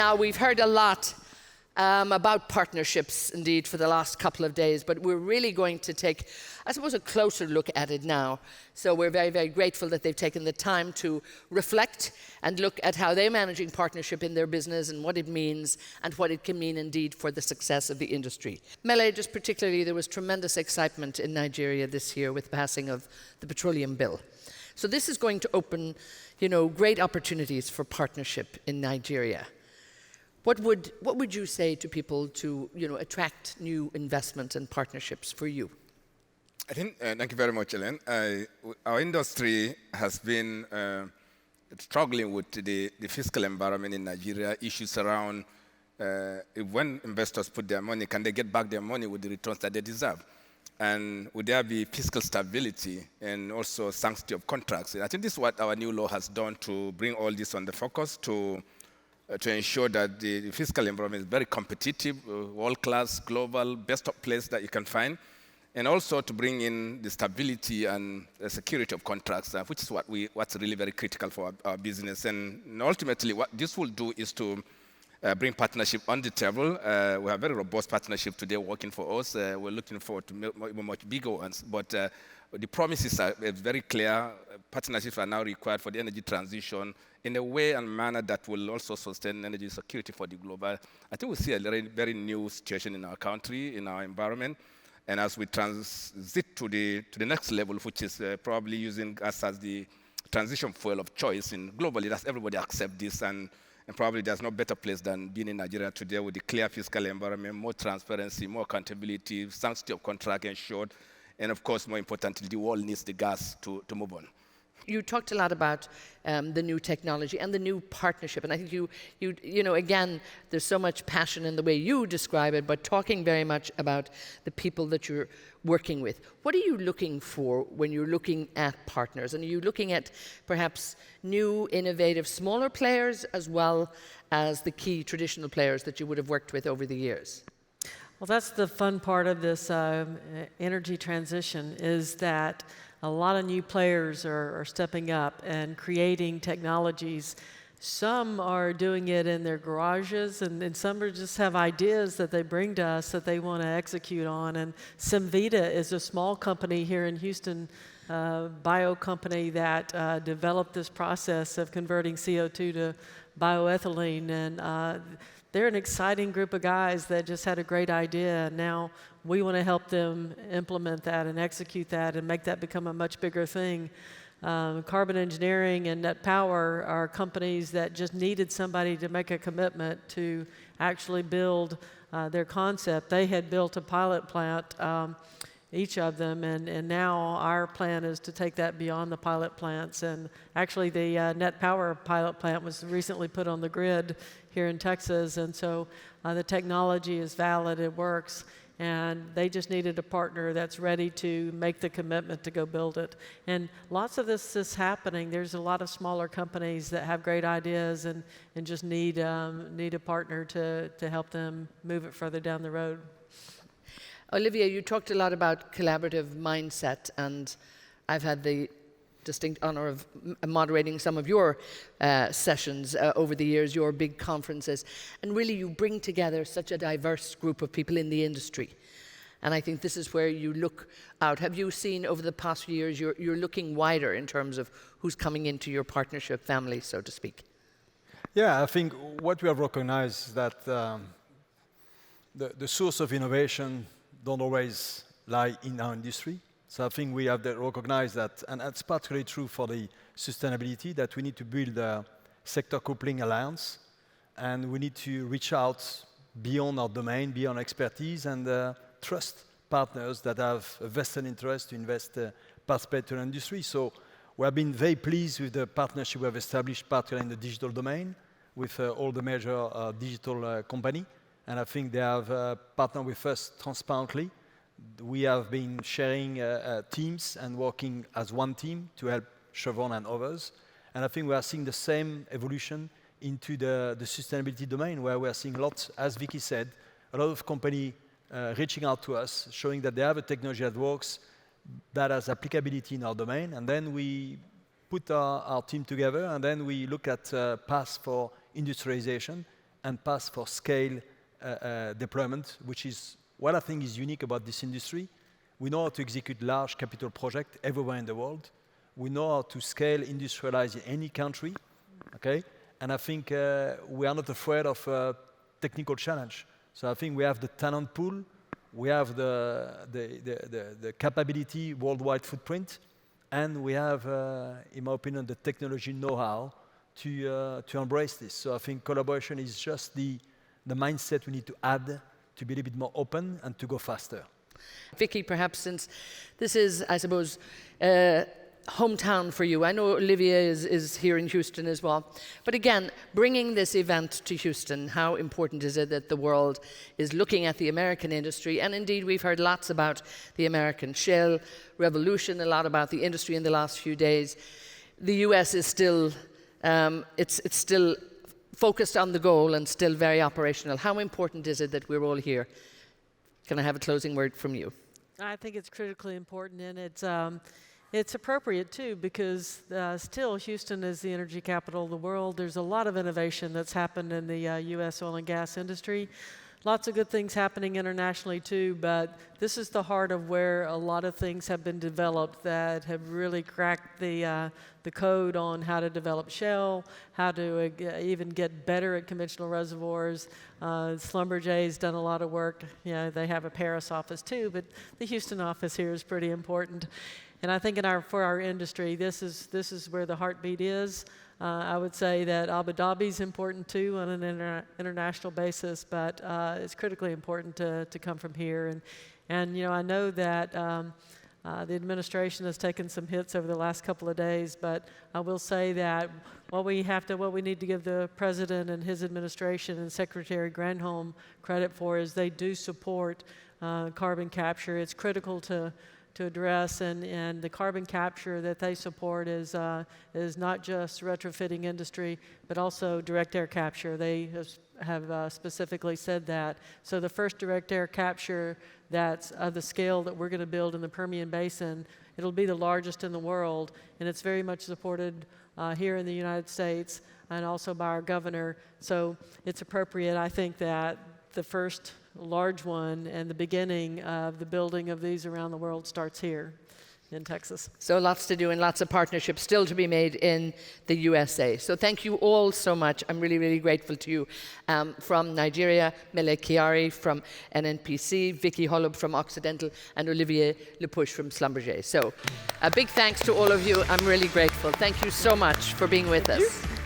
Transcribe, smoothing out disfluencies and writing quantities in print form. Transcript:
Now, we've heard a lot about partnerships, indeed, for the last couple of days, but we're really going to take, I suppose, a closer look at it now. So we're very, very grateful that they've taken the time to reflect and look at how they're managing partnership in their business and what it means and what it can mean, indeed, for the success of the industry. Mele, just particularly, there was tremendous excitement in Nigeria this year with the passing of the Petroleum Bill. So this is going to open, great opportunities for partnership in Nigeria. What would you say to people to attract new investment and partnerships for you? I think, thank you very much, Ellen. Our industry has been struggling with the fiscal environment in Nigeria, issues around when investors put their money, can they get back their money with the returns that they deserve? And would there be fiscal stability and also sanctity of contracts? I think this is what our new law has done to bring all this on the focus, to ensure that the fiscal environment is very competitive, world-class, global, best place that you can find, and also to bring in the stability and the security of contracts, which is what's really very critical for our business. And ultimately, what this will do is to bring partnership on the table. We have very robust partnership today working for us. We're looking forward to much bigger ones. But the promises are very clear. Partnerships are now required for the energy transition in a way and manner that will also sustain energy security for the global. I think we see a very, very new situation in our country, in our environment. And as we transit to the next level, which is probably using us as the transition fuel of choice globally, that's everybody accept this. And probably there's no better place than being in Nigeria today with the clear fiscal environment, more transparency, more accountability, sanctity of contract ensured, and of course, more importantly, the world needs the gas to move on. You talked a lot about the new technology and the new partnership, and I think again, there's so much passion in the way you describe it, but talking very much about the people that you're working with. What are you looking for when you're looking at partners? And are you looking at perhaps new, innovative, smaller players as well as the key traditional players that you would have worked with over the years? Well, that's the fun part of this energy transition, is that a lot of new players are stepping up and creating technologies. Some are doing it in their garages, and some just have ideas that they bring to us that they want to execute on. And Simvita is a small company here in Houston, bio company that developed this process of converting CO2 to bioethylene. And they're an exciting group of guys that just had a great idea. And now we want to help them implement that and execute that and make that become a much bigger thing. Carbon Engineering and Net Power are companies that just needed somebody to make a commitment to actually build their concept. They had built a pilot plant, each of them, and now our plan is to take that beyond the pilot plants. And actually the Net Power pilot plant was recently put on the grid here in Texas, and so the technology is valid, it works, and they just needed a partner that's ready to make the commitment to go build it. And lots of this is happening. There's a lot of smaller companies that have great ideas and just need a partner to help them move it further down the road. Olivier, you talked a lot about collaborative mindset, and I've had the distinct honor of moderating some of your sessions over the years, your big conferences, and really you bring together such a diverse group of people in the industry. And I think this is where you look out. Have you seen over the past few years, you're looking wider in terms of who's coming into your partnership family, so to speak? Yeah, I think what we have recognized is that the source of innovation don't always lie in our industry. So I think we have to recognize that, and that's particularly true for the sustainability, that we need to build a sector coupling alliance, and we need to reach out beyond our domain, beyond expertise, and trust partners that have a vested interest to invest, participate to the industry. So we have been very pleased with the partnership we have established, particularly in the digital domain, with all the major digital company, and I think they have partnered with us transparently. We have been sharing teams and working as one team to help Chevron and others. And I think we are seeing the same evolution into the sustainability domain, where we are seeing lots, as Vicki said, a lot of companies reaching out to us, showing that they have a technology that works, that has applicability in our domain. And then we put our team together, and then we look at paths for industrialization and path for scale deployment, which is what I think is unique about this industry. We know how to execute large capital projects everywhere in the world. We know how to scale, industrialize in any country, okay? And I think we are not afraid of technical challenge. So I think we have the talent pool, we have the capability, worldwide footprint, and we have, in my opinion, the technology know-how to embrace this. So I think collaboration is just the mindset we need to add to be a little bit more open and to go faster. Vicki, perhaps since this is, I suppose, hometown for you. I know Olivier is here in Houston as well. But again, bringing this event to Houston, how important is it that the world is looking at the American industry? And indeed, we've heard lots about the American shale revolution, a lot about the industry in the last few days. The US is still, it's still focused on the goal and still very operational. How important is it that we're all here? Can I have a closing word from you? I think it's critically important, and it's appropriate too, because still Houston is the energy capital of the world. There's a lot of innovation that's happened in the U.S. oil and gas industry. Lots of good things happening internationally too, but this is the heart of where a lot of things have been developed that have really cracked the code on how to develop shale, how to even get better at conventional reservoirs. Schlumberger has done a lot of work. You know, they have a Paris office too, but the Houston office here is pretty important. And I think for our industry, this is where the heartbeat is. I would say that Abu Dhabi is important too on an international basis, but it's critically important to come from here. And you know, I know that the administration has taken some hits over the last couple of days, but I will say that what we need to give the president and his administration and Secretary Granholm credit for is they do support carbon capture. It's critical to address, and the carbon capture that they support is not just retrofitting industry, but also direct air capture. They have specifically said that. So the first direct air capture that's of the scale that we're going to build in the Permian Basin, it'll be the largest in the world, and it's very much supported here in the United States and also by our governor. So it's appropriate, I think, that the first large one and the beginning of the building of these around the world starts here in Texas. So lots to do and lots of partnerships still to be made in the USA. So thank you all so much. I'm really, really grateful to you. From Nigeria, Mele Kyari from NNPC, Vicki Hollub from Occidental, and Olivier Le Peuch from Schlumberger. So a big thanks to all of you. I'm really grateful. Thank you so much for being with us.